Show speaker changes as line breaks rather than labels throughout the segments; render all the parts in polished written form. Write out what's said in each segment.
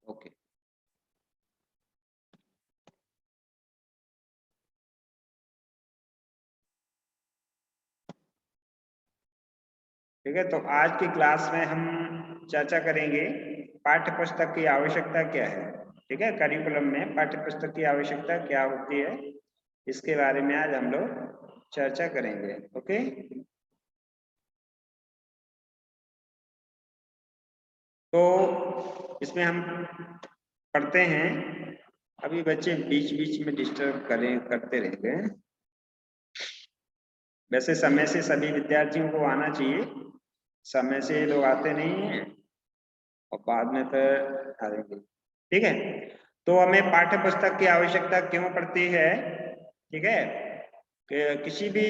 Okay. ठीक है, तो आज की क्लास में हम चर्चा करेंगे पाठ्य पुस्तक की आवश्यकता क्या है। ठीक है, करिकुलम में पाठ्य पुस्तक की आवश्यकता क्या होती है, इसके बारे में आज हम लोग चर्चा करेंगे। ओके, तो इसमें हम पढ़ते हैं। अभी बच्चे बीच बीच में डिस्टर्ब करते रहते हैं। वैसे समय से सभी विद्यार्थियों को आना चाहिए, समय से लोग आते नहीं हैं और बाद में फिर आ जाएंगे। ठीक है, तो हमें पाठ्य पुस्तक की आवश्यकता क्यों पड़ती है। ठीक है, किसी भी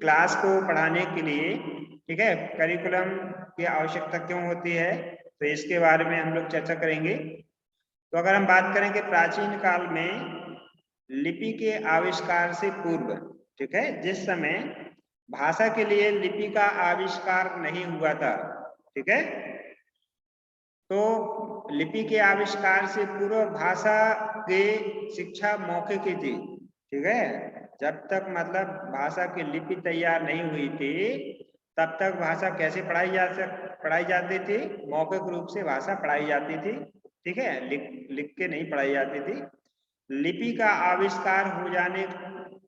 क्लास को पढ़ाने के लिए, ठीक है, करिकुलम की आवश्यकता क्यों होती है, तो इसके बारे में हम लोग चर्चा करेंगे। तो अगर हम बात करें कि प्राचीन काल में लिपि के आविष्कार से पूर्व, ठीक है, जिस समय भाषा के लिए लिपि का आविष्कार नहीं हुआ था, ठीक है, तो लिपि के आविष्कार से पूर्व भाषा के शिक्षा मौखिक ही थी। ठीक है, जब तक मतलब भाषा की लिपि तैयार नहीं हुई थी, तब तक भाषा कैसे पढ़ाई जाती थी, मौखिक रूप से भाषा पढ़ाई जाती थी। ठीक है, लिख के नहीं पढ़ाई जाती थी। लिपि का आविष्कार हो जाने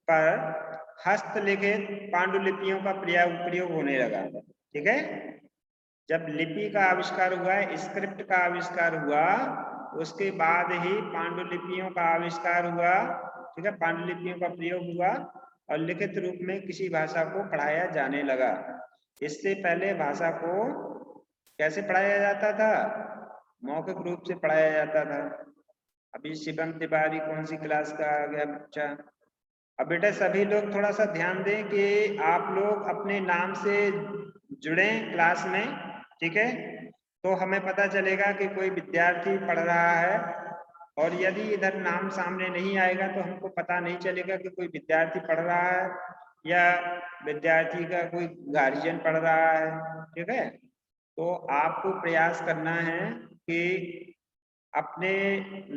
पर हस्तलिखित पांडुलिपियों का प्रयोग होने लगा। ठीक है, जब लिपि का आविष्कार हुआ है, स्क्रिप्ट का आविष्कार हुआ, उसके बाद ही पांडुलिपियों का आविष्कार हुआ। ठीक है, पांडुलिपियों का प्रयोग हुआ और लिखित रूप में किसी भाषा को पढ़ाया जाने लगा। इससे पहले भाषा को कैसे पढ़ाया जाता था, मौखिक रूप से पढ़ाया जाता था। अभी शिवम तिवारी कौन सी क्लास का आ गया बच्चा। अब बेटा सभी लोग थोड़ा सा ध्यान दें कि आप लोग अपने नाम से जुड़े क्लास में। ठीक है, तो हमें पता चलेगा कि कोई विद्यार्थी पढ़ रहा है, और यदि इधर नाम सामने नहीं आएगा तो हमको पता नहीं चलेगा कि कोई विद्यार्थी पढ़ रहा है या विद्यार्थी का कोई गार्जियन पढ़ रहा है। ठीक है, तो आपको प्रयास करना है कि अपने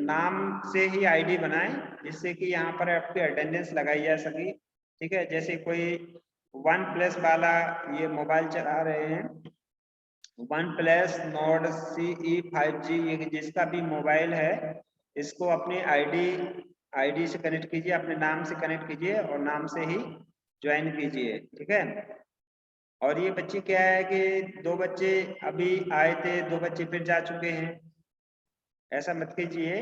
नाम से ही आईडी बनाएं, जिससे कि यहाँ पर आपकी अटेंडेंस लगाई जा सके। ठीक है, जैसे कोई OnePlus वाला ये मोबाइल चला रहे हैं, OnePlus Nord CE 5G, ये जिसका भी मोबाइल है, इसको अपनी आईडी से कनेक्ट कीजिए, अपने नाम से कनेक्ट कीजिए और नाम से ही ज्वाइन कीजिए। ठीक है, और ये बच्चे क्या है कि 2 बच्चे अभी आए थे, 2 बच्चे फिर जा चुके हैं। ऐसा मत कीजिए,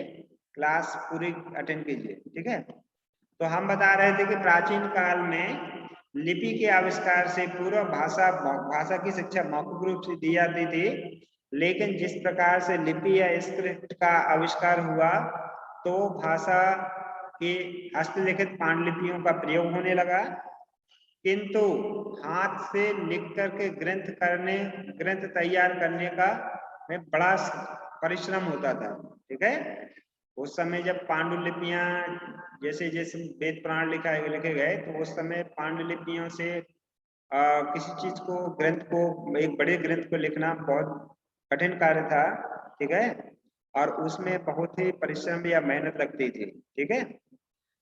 क्लास पूरी अटेंड कीजिए। ठीक है, तो हम बता रहे थे कि प्राचीन काल में लिपि के आविष्कार से पूर्व भाषा की शिक्षा मौखिक रूप से दी जाती थी, लेकिन जिस प्रकार से लिपि या स्क्रिप्ट का आविष्कार हुआ, तो भाषा के हस्तलिखित पांडुलिपियों का प्रयोग होने लगा। किंतु हाथ से लिख करके ग्रंथ तैयार करने का में बड़ा परिश्रम होता था। ठीक है, उस समय जब पांडुलिपियां जैसे जैसे वेद पुराण लिखे गए, तो उस समय पांडुलिपियों से किसी चीज को, ग्रंथ को, एक बड़े ग्रंथ को लिखना बहुत कठिन कार्य था। ठीक है, और उसमें बहुत ही परिश्रम या मेहनत लगती थी। ठीक है,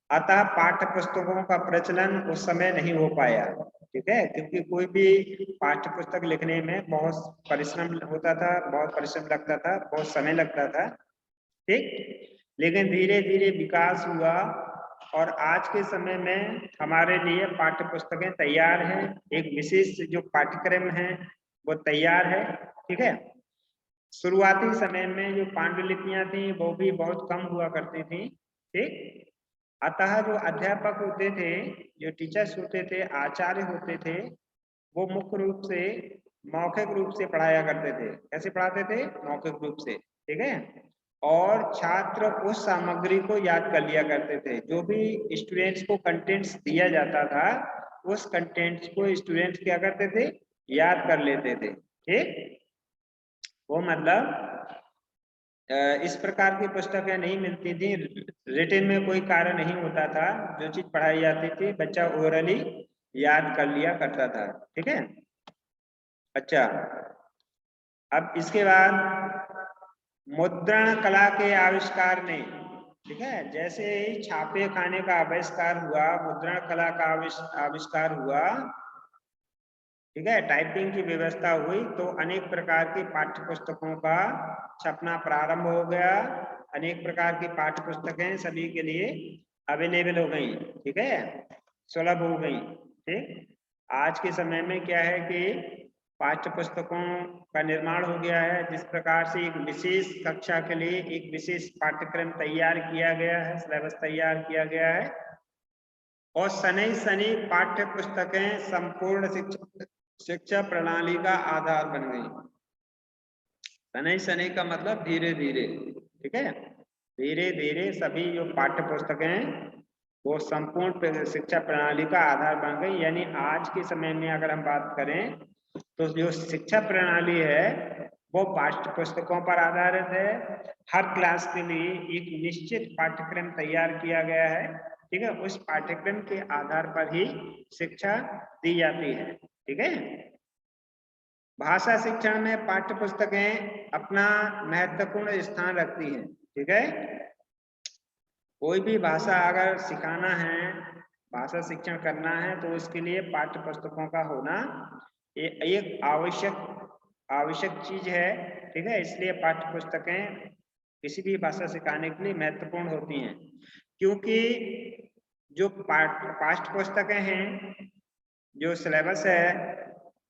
अतः पाठ्य पुस्तकों का प्रचलन उस समय नहीं हो पाया। ठीक है, क्योंकि कोई भी पाठ्य पुस्तक लिखने में बहुत परिश्रम होता था, बहुत परिश्रम लगता था, बहुत समय लगता था। ठीक, लेकिन धीरे धीरे विकास हुआ और आज के समय में हमारे लिए पाठ्य पुस्तकें तैयार हैं। एक विशेष जो पाठ्यक्रम है वो तैयार है। ठीक है, शुरुआती समय में जो पांडुलिपियां थी वो भी बहुत कम हुआ करती थी। ठीक, अतः जो अध्यापक होते थे, जो टीचर्स होते थे, आचार्य होते थे, वो मुख्य रूप से मौखिक रूप से पढ़ाया करते थे। कैसे पढ़ाते थे, मौखिक रूप से। ठीक है, और छात्र उस सामग्री को याद कर लिया करते थे। जो भी स्टूडेंट्स को कंटेंट्स दिया जाता था, उस कंटेंट्स को स्टूडेंट्स क्या करते थे, याद कर लेते थे। ठीक, वो मतलब इस प्रकार की पुस्तकें नहीं मिलती थी, रिटन में कोई कार्य नहीं होता था। जो चीज पढ़ाई जाती थी बच्चा ओरली याद कर लिया करता था। ठीक है, अच्छा, अब इसके बाद मुद्रण कला के आविष्कार ने, ठीक है, जैसे ही छापे खाने का आविष्कार हुआ, मुद्रण कला का आविष्कार हुआ, ठीक है, टाइपिंग की व्यवस्था हुई, तो अनेक प्रकार की पाठ्य पुस्तकों का छपना प्रारंभ हो गया। अनेक प्रकार की पाठ्य पुस्तकें सभी के लिए अवेलेबल हो गई, ठीक है, सुलभ हो गई। ठीक, आज के समय में क्या है कि पाठ्य पुस्तकों का निर्माण हो गया है, जिस प्रकार से एक विशेष कक्षा के लिए एक विशेष पाठ्यक्रम तैयार किया गया है, सिलेबस तैयार किया गया है, और शनि शनि पाठ्य पुस्तकें संपूर्ण शिक्षा प्रणाली का आधार बन गई। शनि शनि का मतलब धीरे धीरे, ठीक है, धीरे धीरे सभी जो पाठ्य पुस्तकें हैं वो संपूर्ण शिक्षा प्रणाली का आधार बन गई। यानी आज के समय में अगर हम बात करें तो जो शिक्षा प्रणाली है वो पाठ्य पुस्तकों पर आधारित है। हर क्लास के लिए एक निश्चित पाठ्यक्रम तैयार किया गया है, ठीक है, उस पाठ्यक्रम के आधार पर ही शिक्षा दी जाती है, ठीक है। भाषा शिक्षण में पाठ्य पुस्तकें अपना महत्वपूर्ण स्थान रखती हैं, ठीक है। कोई भी भाषा अगर सिखाना है, भाषा शिक्षण करना है, तो उसके लिए पाठ्य पुस्तकों का होना एक आवश्यक चीज है, ठीक है। इसलिए पाठ्य पुस्तकें किसी भी भाषा सिखाने के लिए महत्वपूर्ण होती हैं, क्योंकि जो पाठ्य पुस्तकें हैं, जो सिलेबस है,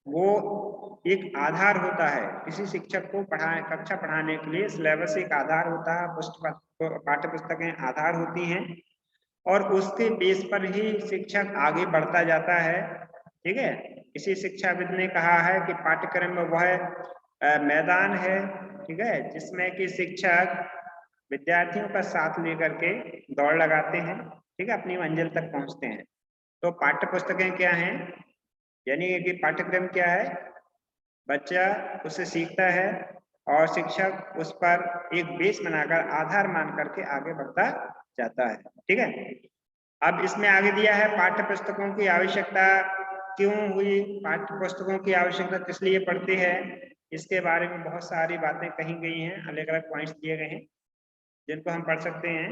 वो एक आधार होता है। किसी शिक्षक को कक्षा पढ़ाने के लिए सिलेबस एक आधार होता है, पाठ्य पुस्तकें आधार होती हैं, और उसके बेस पर ही शिक्षक आगे बढ़ता जाता है, ठीक है। इसी शिक्षाविद ने कहा है कि पाठ्यक्रम में वह मैदान है, ठीक है, जिसमें कि शिक्षक विद्यार्थियों का साथ लेकर के दौड़ लगाते हैं, ठीक है, अपनी मंजिल तक पहुंचते हैं। तो पाठ्य पुस्तकें क्या हैं, यानी कि पाठ्यक्रम क्या है, बच्चा उससे सीखता है और शिक्षक उस पर एक बेस बनाकर आधार मान करके आगे बढ़ता जाता है, ठीक है। अब इसमें आगे दिया है पाठ्य पुस्तकों की आवश्यकता क्यों हुई, पाठ्य पुस्तकों की आवश्यकता किस लिए पड़ती है, इसके बारे में बहुत सारी बातें कही गई हैं, अलग अलग पॉइंट्स दिए गए हैं जिनको हम पढ़ सकते हैं।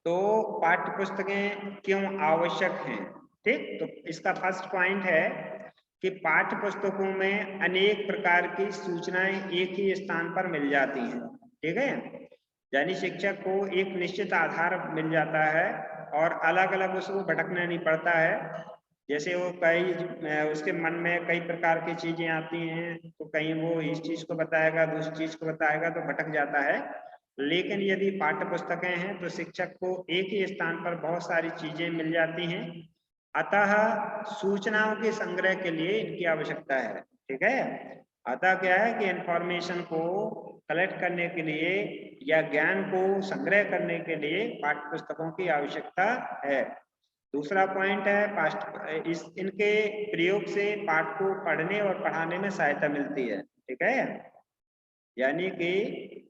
तो पाठ्य पुस्तकें क्यों आवश्यक हैं, ठीक। तो इसका फर्स्ट पॉइंट है कि पाठ्य पुस्तकों में अनेक प्रकार की सूचनाएं एक ही स्थान पर मिल जाती हैं, ठीक है। यानी शिक्षक को एक निश्चित आधार मिल जाता है और अलग अलग उसको भटकना नहीं पड़ता है। जैसे वो उसके मन में कई प्रकार की चीजें आती हैं, तो कहीं वो इस चीज को बताएगा, दूसरी चीज को बताएगा, तो भटक जाता है। लेकिन यदि पाठ्य पुस्तकें हैं तो शिक्षक को एक ही स्थान पर बहुत सारी चीजें मिल जाती हैं, अतः सूचनाओं के संग्रह के लिए इनकी आवश्यकता है, ठीक है। अतः क्या है कि इंफॉर्मेशन को कलेक्ट करने के लिए या ज्ञान को संग्रह करने के लिए पाठ्य पुस्तकों की आवश्यकता है। दूसरा पॉइंट है इनके प्रयोग से पाठ को पढ़ने और पढ़ाने में सहायता मिलती है, ठीक है। यानी कि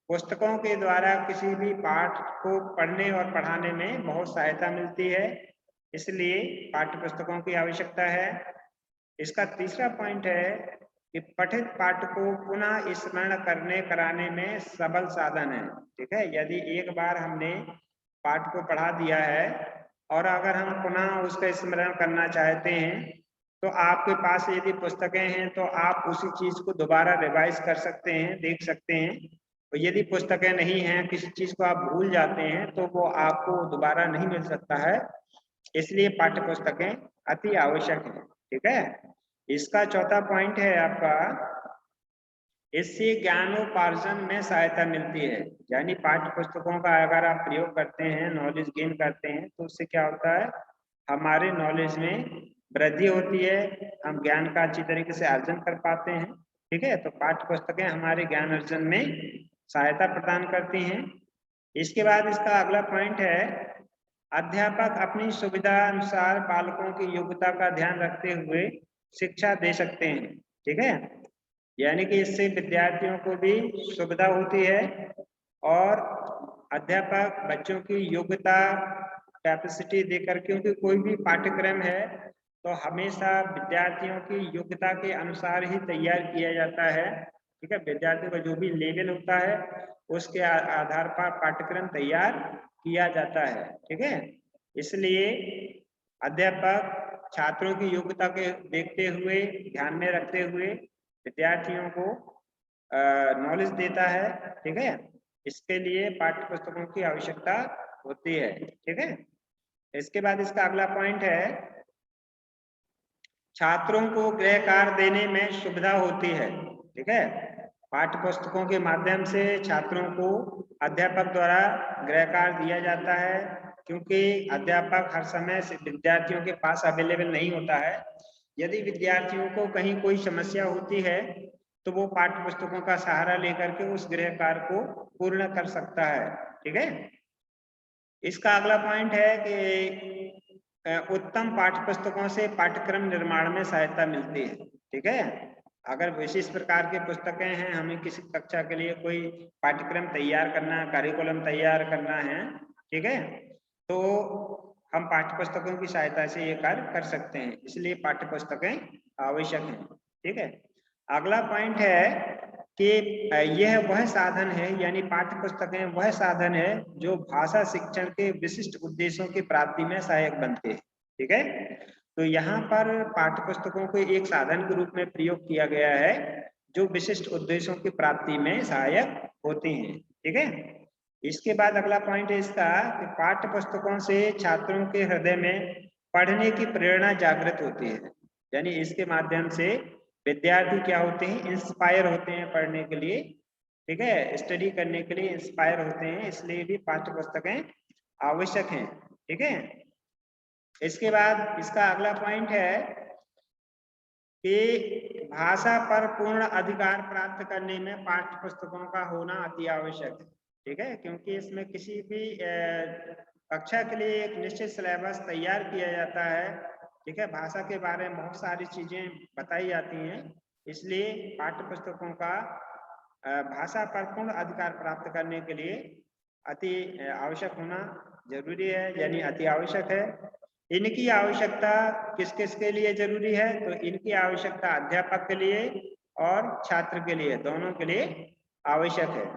पुस्तकों के द्वारा किसी भी पाठ को पढ़ने और पढ़ाने में बहुत सहायता मिलती है, इसलिए पाठ्य पुस्तकों की आवश्यकता है। इसका तीसरा पॉइंट है कि पठित पाठ को पुनः स्मरण कराने में सबल साधन है, ठीक है। यदि एक बार हमने पाठ को पढ़ा दिया है और अगर हम पुनः उसका स्मरण करना चाहते हैं, तो आपके पास यदि पुस्तकें हैं तो आप उसी चीज को दोबारा रिवाइज कर सकते हैं, देख सकते हैं। तो यदि पुस्तकें नहीं हैं, किसी चीज को आप भूल जाते हैं, तो वो आपको दोबारा नहीं मिल सकता है, इसलिए पाठ्य पुस्तकें अति आवश्यक है, ठीक है। इसका चौथा पॉइंट है आपका, इससे ज्ञानोपार्जन में सहायता मिलती है। यानी पाठ्य पुस्तकों का अगर आप प्रयोग करते हैं, नॉलेज गेन करते हैं, तो उससे क्या होता है, हमारे नॉलेज में वृद्धि होती है, हम ज्ञान का अच्छी तरीके से अर्जन कर पाते हैं, ठीक है। तो पाठ्य पुस्तकें हमारे ज्ञान अर्जन में सहायता प्रदान करती हैं। इसके बाद इसका अगला पॉइंट है, अध्यापक अपनी सुविधा अनुसार बालकों की योग्यता का ध्यान रखते हुए शिक्षा दे सकते हैं, ठीक है। यानी कि इससे विद्यार्थियों को भी सुविधा होती है और अध्यापक बच्चों की योग्यता कैपेसिटी देकर, क्योंकि कोई भी पाठ्यक्रम है तो हमेशा विद्यार्थियों की योग्यता के अनुसार ही तैयार किया जाता है, ठीक है, विद्यार्थियों का जो भी लेवल होता है उसके आधार पर पाठ्यक्रम तैयार किया जाता है। ठीक है, इसलिए अध्यापक छात्रों की योग्यता के देखते हुए, ध्यान में रखते हुए विद्यार्थियों को नॉलेज देता है। ठीक है, इसके लिए पाठ्य पुस्तकों की आवश्यकता होती है। ठीक है, इसके बाद इसका अगला पॉइंट है, छात्रों को गृह कार्य देने में सुविधा होती है। ठीक है, पाठ्य पुस्तकों के माध्यम से छात्रों को अध्यापक द्वारा गृह कार्य दिया जाता है, क्योंकि अध्यापक हर समय से विद्यार्थियों के पास अवेलेबल नहीं होता है। यदि विद्यार्थियों को कहीं कोई समस्या होती है तो वो पाठ्य पुस्तकों का सहारा लेकर के उस गृह कार्य को पूर्ण कर सकता है। ठीक है, इसका अगला पॉइंट है कि उत्तम पाठ्य पुस्तकों से पाठ्यक्रम निर्माण में सहायता मिलती है। ठीक है, अगर विशेष प्रकार की पुस्तकें हैं, हमें किसी कक्षा के लिए कोई पाठ्यक्रम तैयार करना है, करिकुलम तैयार करना है, ठीक है, तो हम पाठ्य पुस्तकों की सहायता से ये कार्य कर सकते हैं, इसलिए पाठ्य पुस्तकें आवश्यक हैं। ठीक है, अगला पॉइंट है कि यह वह साधन है, यानी पाठ्य पुस्तकें वह साधन है जो भाषा शिक्षण के विशिष्ट उद्देश्यों की प्राप्ति में सहायक बनते हैं। ठीक है, तो यहाँ पर पाठ्य पुस्तकों को एक साधन के रूप में प्रयोग किया गया है जो विशिष्ट उद्देश्यों की प्राप्ति में सहायक होते हैं। ठीक है, इसके बाद अगला पॉइंट है इसका कि पाठ्य पुस्तकों से छात्रों के हृदय में पढ़ने की प्रेरणा जागृत होती है, यानी इसके माध्यम से विद्यार्थी क्या होते हैं, इंस्पायर होते हैं पढ़ने के लिए। ठीक है, स्टडी करने के लिए इंस्पायर होते हैं, इसलिए भी पाठ्य पुस्तकें आवश्यक हैं। ठीक है, इसके बाद इसका अगला पॉइंट है कि भाषा पर पूर्ण अधिकार प्राप्त करने में पाठ्य पुस्तकों का होना अति आवश्यक है। ठीक है, क्योंकि इसमें किसी भी कक्षा के लिए एक निश्चित सिलेबस तैयार किया जाता है। ठीक है, भाषा के बारे में बहुत सारी चीजें बताई जाती हैं, इसलिए पाठ्य पुस्तकों का भाषा पर पूर्ण अधिकार प्राप्त करने के लिए अति आवश्यक होना जरूरी है, यानी अति आवश्यक है। इनकी आवश्यकता किस किस के लिए जरूरी है, तो इनकी आवश्यकता अध्यापक के लिए और छात्र के लिए, दोनों के लिए आवश्यक है।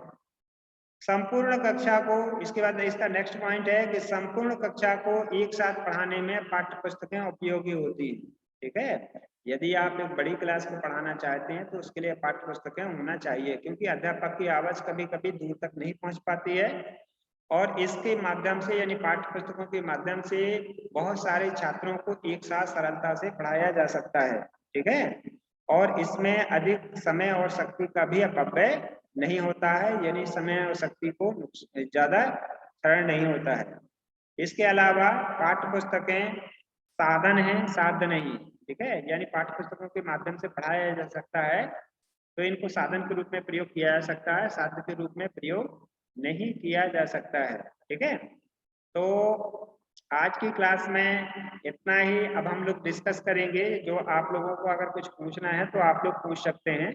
संपूर्ण कक्षा को, इसके बाद इसका नेक्स्ट पॉइंट है कि संपूर्ण कक्षा को एक साथ पढ़ाने में पाठ्य पुस्तकें उपयोगी होती हैं। ठीक है, यदि आप एक बड़ी क्लास को पढ़ाना चाहते हैं तो उसके लिए पाठ्य पुस्तकें होना चाहिए, क्योंकि अध्यापक की आवाज कभी कभी दूर तक नहीं पहुंच पाती है और इसके माध्यम से, यानी पाठ्य पुस्तकों के माध्यम से बहुत सारे छात्रों को एक साथ सरलता से पढ़ाया जा सकता है। ठीक है, और इसमें अधिक समय और शक्ति का भी अपव्यय नहीं होता है, यानी समय और शक्ति को ज्यादा क्षरण नहीं होता है। इसके अलावा पाठ्य पुस्तकें साधन है, साध्य नहीं। ठीक है, यानी पाठ्य पुस्तकों के माध्यम से पढ़ाया जा सकता है तो इनको साधन के रूप में प्रयोग किया जा सकता है, साध्य के रूप में प्रयोग नहीं किया जा सकता है। ठीक है, तो आज की क्लास में इतना ही। अब हम लोग डिस्कस करेंगे, जो आप लोगों को अगर कुछ पूछना है तो आप लोग पूछ सकते हैं।